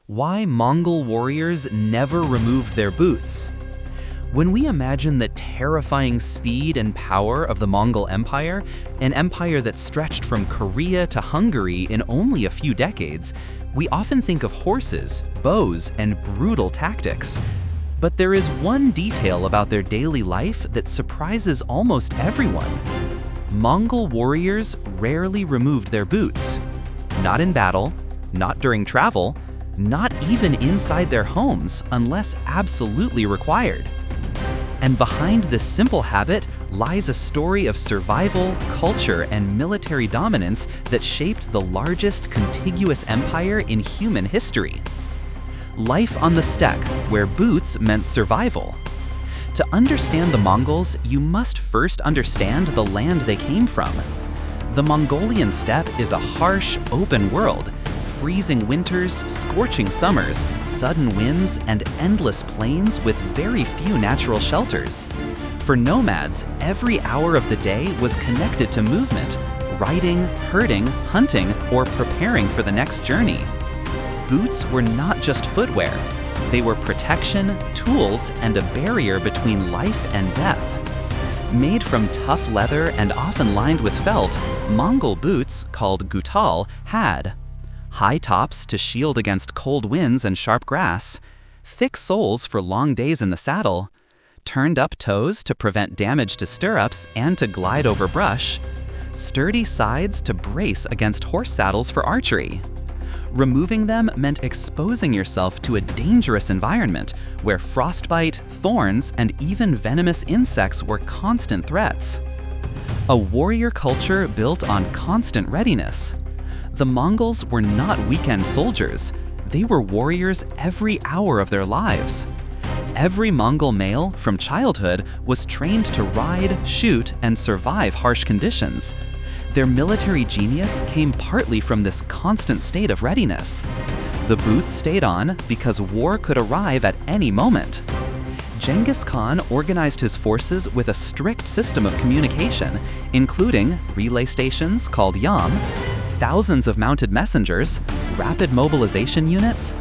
Why Mongol warriors never removed their boots. When we imagine the terrifying speed and power of the Mongol Empire, an empire that stretched from Korea to Hungary in only a few decades, we often think of horses, bows, and brutal tactics. But there is one detail about their daily life that surprises almost everyone. Mongol warriors rarely removed their boots. Not in battle, not during travel, not even inside their homes unless absolutely required. And behind this simple habit lies a story of survival, culture, and military dominance that shaped the largest contiguous empire in human history. Life on the steppe, where boots meant survival. To understand the Mongols, you must first understand the land they came from. The Mongolian steppe is a harsh, open world. Freezing winters, scorching summers, sudden winds, and endless plains with very few natural shelters. For nomads, every hour of the day was connected to movement, riding, herding, hunting, or preparing for the next journey. Boots were not just footwear. They were protection, tools, and a barrier between life and death. Made from tough leather and often lined with felt, Mongol boots, called gutal, had high tops to shield against cold winds and sharp grass, thick soles for long days in the saddle, turned-up toes to prevent damage to stirrups and to glide over brush, sturdy sides to brace against horse saddles for archery. Removing them meant exposing yourself to a dangerous environment where frostbite, thorns, and even venomous insects were constant threats. A warrior culture built on constant readiness. The Mongols were not weekend soldiers. They were warriors every hour of their lives. Every Mongol male from childhood was trained to ride, shoot, and survive harsh conditions. Their military genius came partly from this constant state of readiness. The boots stayed on because war could arrive at any moment. Genghis Khan organized his forces with a strict system of communication, including relay stations called yam, thousands of mounted messengers, rapid mobilization units.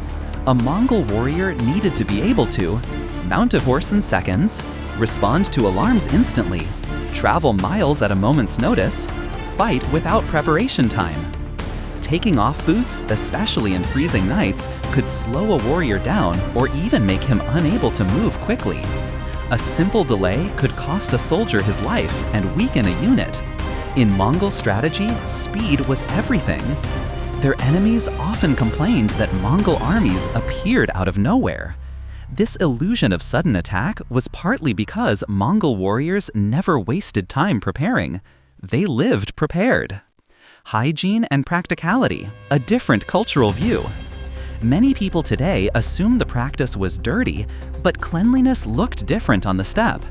A Mongol warrior needed to be able to mount a horse in seconds, respond to alarms instantly, travel miles at a moment's notice, fight without preparation time. Taking off boots, especially in freezing nights, could slow a warrior down or even make him unable to move quickly. A simple delay could cost a soldier his life and weaken a unit. In Mongol strategy, speed was everything. Their enemies often complained that Mongol armies appeared out of nowhere. This illusion of sudden attack was partly because Mongol warriors never wasted time preparing. They lived prepared. Hygiene and practicality, a different cultural view. Many people today assume the practice was dirty, but cleanliness looked different on the steppe.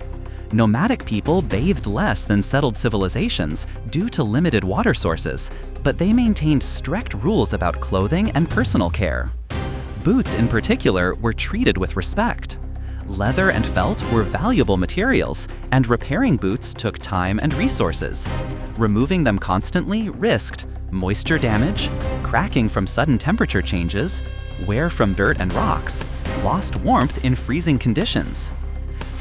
Nomadic people bathed less than settled civilizations due to limited water sources, but they maintained strict rules about clothing and personal care. Boots in particular were treated with respect. Leather and felt were valuable materials, and repairing boots took time and resources. Removing them constantly risked moisture damage, cracking from sudden temperature changes, wear from dirt and rocks, lost warmth in freezing conditions.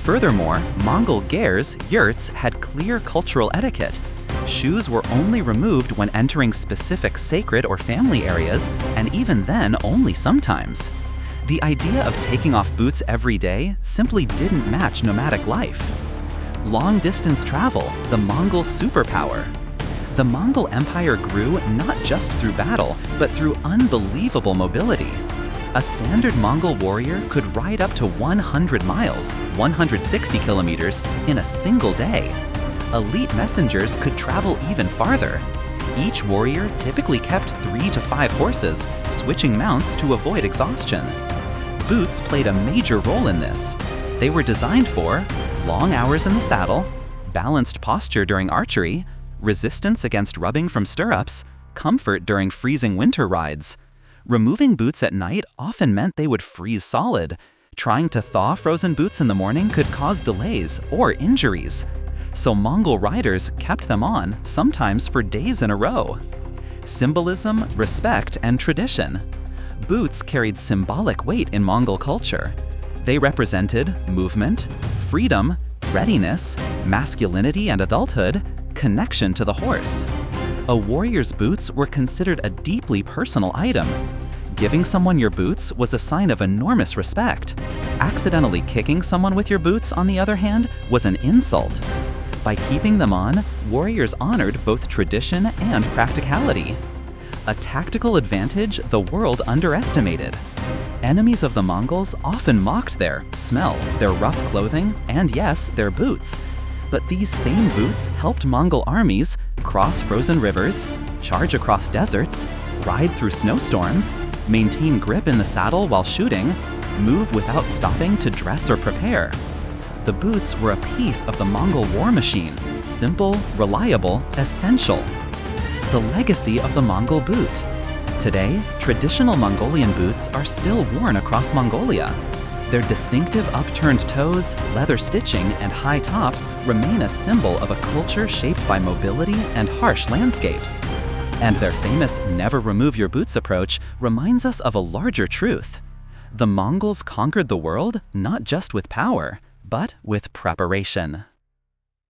Furthermore, Mongol gers, yurts, had clear cultural etiquette. Shoes were only removed when entering specific sacred or family areas, and even then only sometimes. The idea of taking off boots every day simply didn't match nomadic life. Long-distance travel, the Mongol superpower. The Mongol Empire grew not just through battle, but through unbelievable mobility. A standard Mongol warrior could ride up to 100 miles, 160 kilometers, in a single day. Elite messengers could travel even farther. Each warrior typically kept 3 to 5 horses, switching mounts to avoid exhaustion. Boots played a major role in this. They were designed for long hours in the saddle, balanced posture during archery, resistance against rubbing from stirrups, comfort during freezing winter rides. Removing boots at night often meant they would freeze solid. Trying to thaw frozen boots in the morning could cause delays or injuries. So Mongol riders kept them on, sometimes for days in a row. Symbolism, respect, and tradition. Boots carried symbolic weight in Mongol culture. They represented movement, freedom, readiness, masculinity and adulthood, connection to the horse. A warrior's boots were considered a deeply personal item. Giving someone your boots was a sign of enormous respect. Accidentally kicking someone with your boots, on the other hand, was an insult. By keeping them on, warriors honored both tradition and practicality. A tactical advantage the world underestimated. Enemies of the Mongols often mocked their smell, their rough clothing, and yes, their boots. But these same boots helped Mongol armies cross frozen rivers, charge across deserts, ride through snowstorms, maintain grip in the saddle while shooting, move without stopping to dress or prepare. The boots were a piece of the Mongol war machine, simple, reliable, essential. The legacy of the Mongol boot. Today, traditional Mongolian boots are still worn across Mongolia. Their distinctive upturned toes, leather stitching, and high tops remain a symbol of a culture shaped by mobility and harsh landscapes. And their famous never remove your boots approach reminds us of a larger truth. The Mongols conquered the world not just with power, but with preparation.